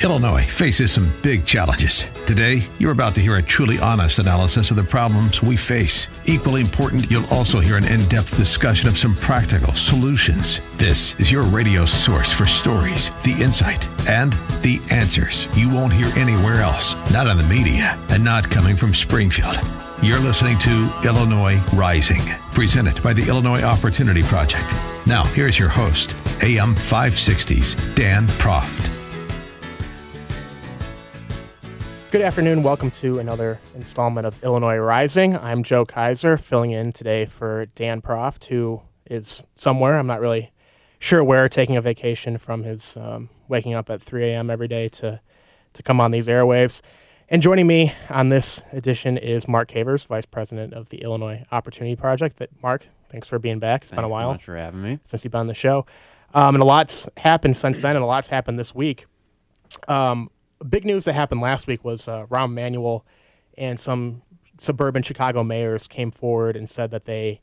Illinois faces some big challenges. Today, you're about to hear a truly honest analysis of the problems we face. Equally important, you'll also hear an in-depth discussion of some practical solutions. This is your radio source for stories, the insight, and the answers you won't hear anywhere else, not in the media, and not coming from Springfield. You're listening to Illinois Rising, presented by the Illinois Opportunity Project. Now, here's your host, AM 560's Dan Proft. Good afternoon. Welcome to another installment of Illinois Rising. I'm Joe Kaiser, filling in today for Dan Proft, who is somewhere. I'm not really sure where, taking a vacation from his waking up at 3 a.m. every day to come on these airwaves. And joining me on this edition is Mark Cavers, Vice President of the Illinois Opportunity Project. Mark, thanks for being back. It's been a while. Thanks so much for having me. Since you've been on the show. And a lot's happened since then, and a lot's happened this week. Big news that happened last week was Rahm Emanuel and some suburban Chicago mayors came forward and said that they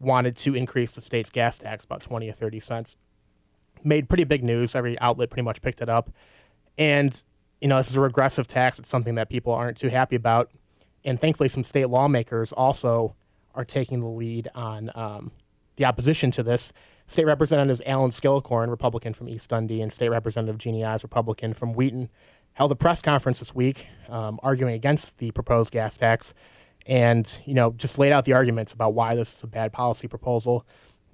wanted to increase the state's gas tax about 20 or 30 cents. Made pretty big news. Every outlet pretty much picked it up. And, you know, this is a regressive tax. It's something that people aren't too happy about. And thankfully, some state lawmakers also are taking the lead on the opposition to this. State Representatives Alan Skillicorn, Republican from East Dundee, and State Representative Jeannie Ives, Republican from Wheaton, held a press conference this week arguing against the proposed gas tax and, you know, just laid out the arguments about why this is a bad policy proposal,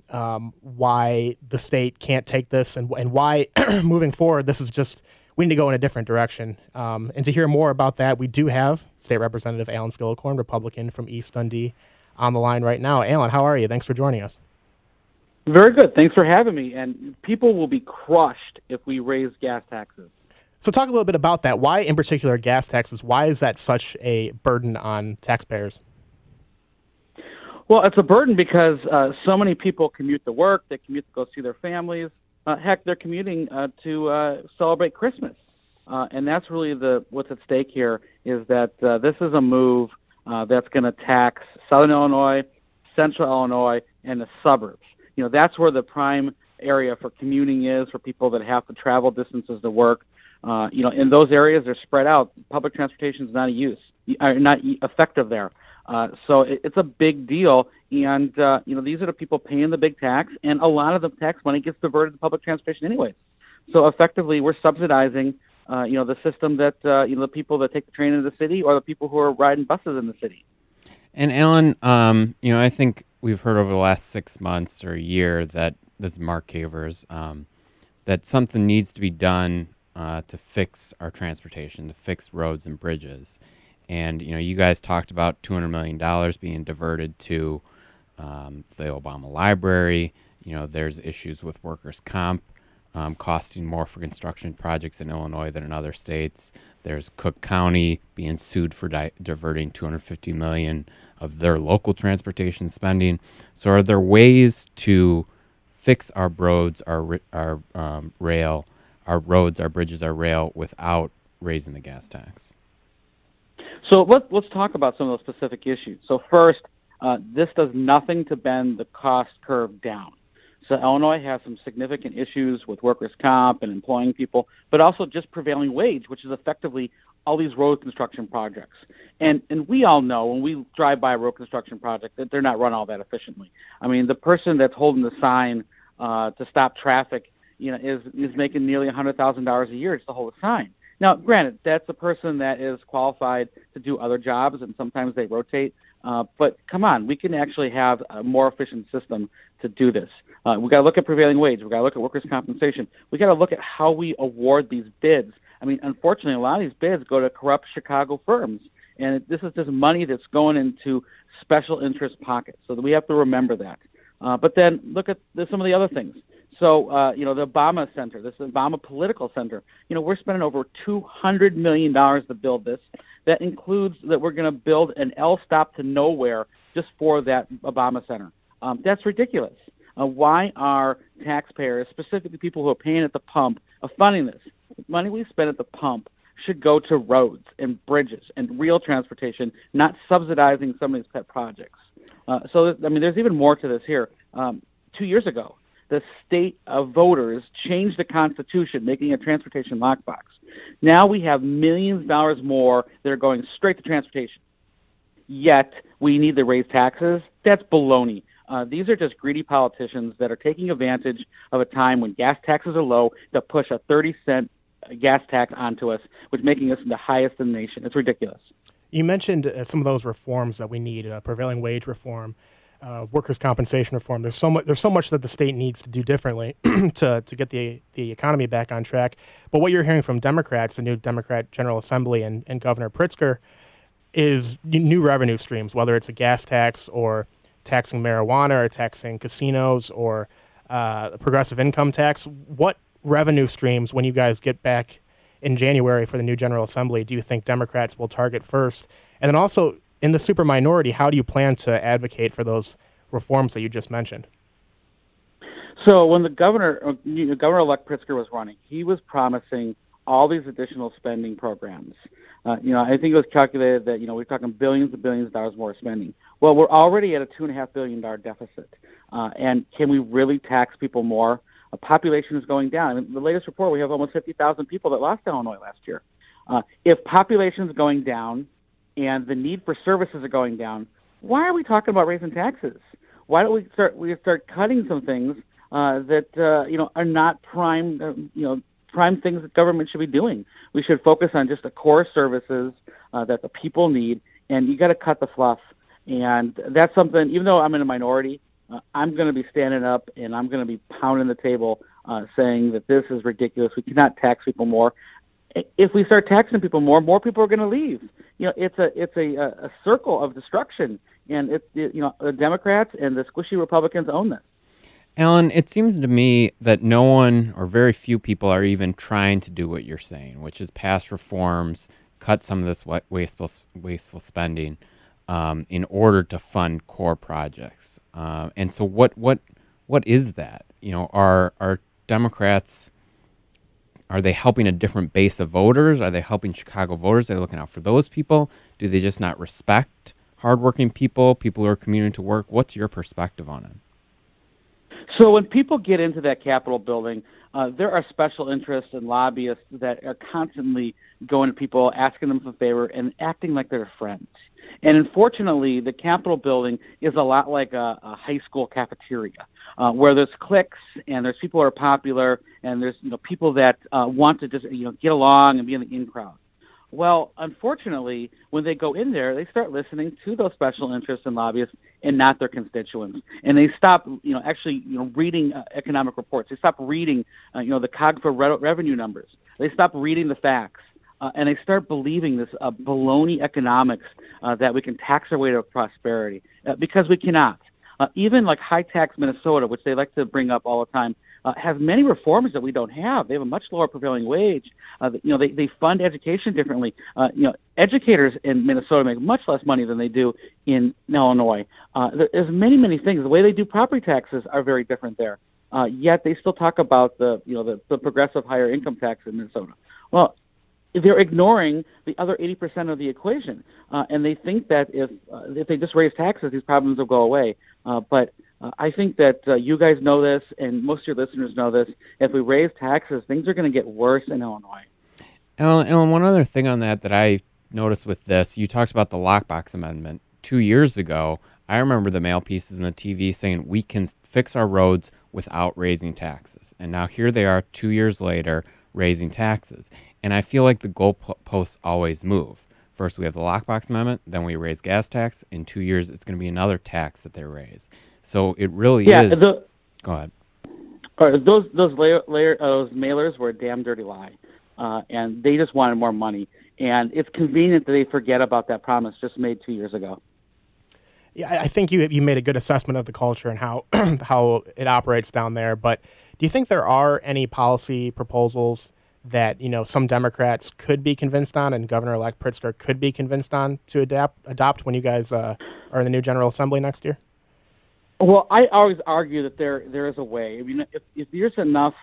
why the state can't take this, and why moving forward this is just, we need to go in a different direction. And to hear more about that, we do have State Representative Alan Skillicorn, Republican from East Dundee, on the line right now. Alan, how are you? Thanks for joining us. Very good. Thanks for having me. And people will be crushed if we raise gas taxes. So talk a little bit about that. Why, in particular, gas taxes? Why is that such a burden on taxpayers? Well, it's a burden because so many people commute to work. They commute to go see their families. Heck, they're commuting to celebrate Christmas. And that's really what's at stake here is that this is a move that's going to tax Southern Illinois, Central Illinois, and the suburbs. You know, that's where the prime area for commuting is for people that have to travel distances to work. You know, in those areas, they're spread out. Public transportation is not not effective there. So it's a big deal. And, you know, these are the people paying the big tax, and a lot of the tax money gets diverted to public transportation anyways. So effectively, we're subsidizing, you know, the system that, you know, the people that take the train into the city or the people who are riding buses in the city. And Alan, you know, I think we've heard over the last 6 months or a year that, this is Mark Cavers, that something needs to be done to fix our transportation, to fix roads and bridges. And, you know, you guys talked about $200 million being diverted to the Obama Library. You know, there's issues with workers' comp costing more for construction projects in Illinois than in other states. There's Cook County being sued for diverting $250 million of their local transportation spending. So are there ways to fix our roads, our rail, our roads, our bridges, our rail without raising the gas tax? So let's talk about some of those specific issues. So first, this does nothing to bend the cost curve down. So Illinois has some significant issues with workers' comp and employing people, but also just prevailing wage, which is effectively all these road construction projects. And we all know when we drive by a road construction project that they're not run all that efficiently. I mean, the person that's holding the sign to stop traffic, you know, is making nearly $100,000 a year just to hold a sign. Now, granted, that's a person that is qualified to do other jobs, and sometimes they rotate. But come on, we can actually have a more efficient system to do this. We've got to look at prevailing wage. We've got to look at workers' compensation. We've got to look at how we award these bids. I mean, unfortunately, a lot of these bids go to corrupt Chicago firms, and this is just money that's going into special interest pockets. So we have to remember that. But then look at some of the other things. So, you know, the Obama Center, this Obama Political Center, you know, we're spending over $200 million to build this. That includes that we're going to build an L stop to nowhere just for that Obama Center. That's ridiculous. Why are taxpayers, specifically people who are paying at the pump, funding this? The money we spend at the pump should go to roads and bridges and real transportation, not subsidizing some of these pet projects. So, I mean, there's even more to this here. 2 years ago, the state voters changed the Constitution, making a transportation lockbox. Now we have millions of dollars more that are going straight to transportation. Yet we need to raise taxes. That's baloney. These are just greedy politicians that are taking advantage of a time when gas taxes are low to push a 30-cent gas tax onto us, which is making us the highest in the nation. It's ridiculous. You mentioned some of those reforms that we need: prevailing wage reform, workers' compensation reform. There's so much that the state needs to do differently to get the economy back on track. But what you're hearing from Democrats, the new Democrat General Assembly and Governor Pritzker, is new revenue streams, whether it's a gas tax or taxing marijuana or taxing casinos or a progressive income tax. What revenue streams, when you guys get back in January for the new General Assembly, do you think Democrats will target first? And then also, in the super minority, how do you plan to advocate for those reforms that you just mentioned? So when the Governor-elect Pritzker was running, he was promising all these additional spending programs. I think it was calculated that, we're talking billions and billions of dollars more spending. Well, we're already at a $2.5 billion deficit. And can we really tax people more? A population is going down. I mean, the latest report, we have almost 50,000 people that lost Illinois last year. If population is going down and the need for services are going down, why are we talking about raising taxes? Why don't we start cutting some things that are not prime prime things that government should be doing? We should focus on just the core services that the people need, and you got to cut the fluff. And that's something, even though I'm in a minority, I'm going to be standing up and I'm going to be pounding the table saying that this is ridiculous. We cannot tax people more. If we start taxing people more people are going to leave. It's a circle of destruction, and the Democrats and the squishy Republicans own this. Alan, it seems to me that no one or very few people are even trying to do what you're saying, which is pass reforms, cut some of this wasteful spending in order to fund core projects. And so what is that? Are Democrats, are they helping a different base of voters? Are they helping Chicago voters? Are they looking out for those people? Do they just not respect hardworking people who are commuting to work? What's your perspective on it? So when people get into that Capitol building, there are special interests and lobbyists that are constantly going to people, asking them for favor, and acting like they're friends. And unfortunately, the Capitol building is a lot like a high school cafeteria, where there's cliques and there's people who are popular and there's people that want to just get along and be in the in crowd. Well, unfortunately, when they go in there, they start listening to those special interests and lobbyists and not their constituents. And they stop, reading economic reports. They stop reading, the COG for revenue numbers. They stop reading the facts. And they start believing this baloney economics that we can tax our way to prosperity, because we cannot. Even like high-tax Minnesota, which they like to bring up all the time, has many reforms that we don't have. They have a much lower prevailing wage. They fund education differently. Educators in Minnesota make much less money than they do in Illinois. There's many things. The way they do property taxes are very different there. Yet they still talk about the progressive higher income tax in Minnesota. Well, they're ignoring the other 80% of the equation, and they think that if they just raise taxes, these problems will go away. But I think that you guys know this, and most of your listeners know this. If we raise taxes, things are going to get worse in Illinois. Ellen, one other thing on that I noticed with this, you talked about the Lockbox Amendment. 2 years ago, I remember the mail pieces and the TV saying we can fix our roads without raising taxes. And now here they are 2 years later raising taxes. And I feel like the goalposts always move. First, we have the Lockbox Amendment, then we raise gas tax. In 2 years, it's going to be another tax that they raise. So it really is. Go ahead. Those mailers were a damn dirty lie, and they just wanted more money. And it's convenient that they forget about that promise just made 2 years ago. Yeah, I think you made a good assessment of the culture and how how it operates down there. But do you think there are any policy proposals that some Democrats could be convinced on, and Governor-elect Pritzker could be convinced on to adopt when you guys are in the new General Assembly next year? Well, I always argue that there is a way. I mean, if there's enough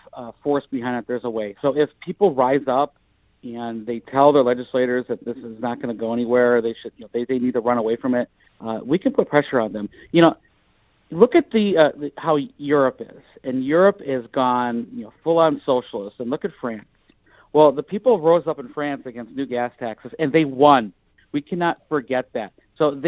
force behind it, there's a way. So if people rise up and they tell their legislators that this is not going to go anywhere, they should, they need to run away from it, we can put pressure on them. Look at how Europe is, and Europe has gone full on socialist. And look at France. Well, the people rose up in France against new gas taxes, and they won. We cannot forget that. So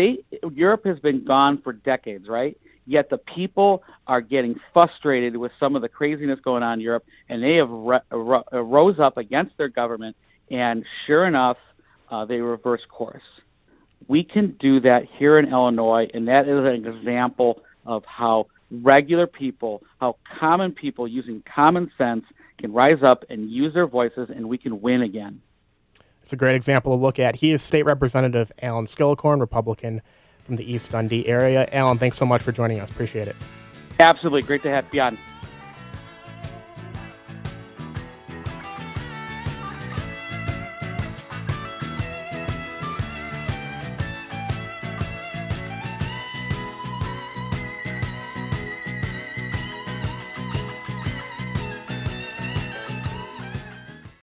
Europe has been gone for decades, right? Yet the people are getting frustrated with some of the craziness going on in Europe, and they have rose up against their government, and sure enough, they reverse course. We can do that here in Illinois, and that is an example of how regular people, how common people using common sense can rise up and use their voices, and we can win again. It's a great example to look at. He is State Representative Alan Skillicorn, Republican from the East Dundee area. Alan, thanks so much for joining us. Appreciate it. Absolutely. Great to have you on.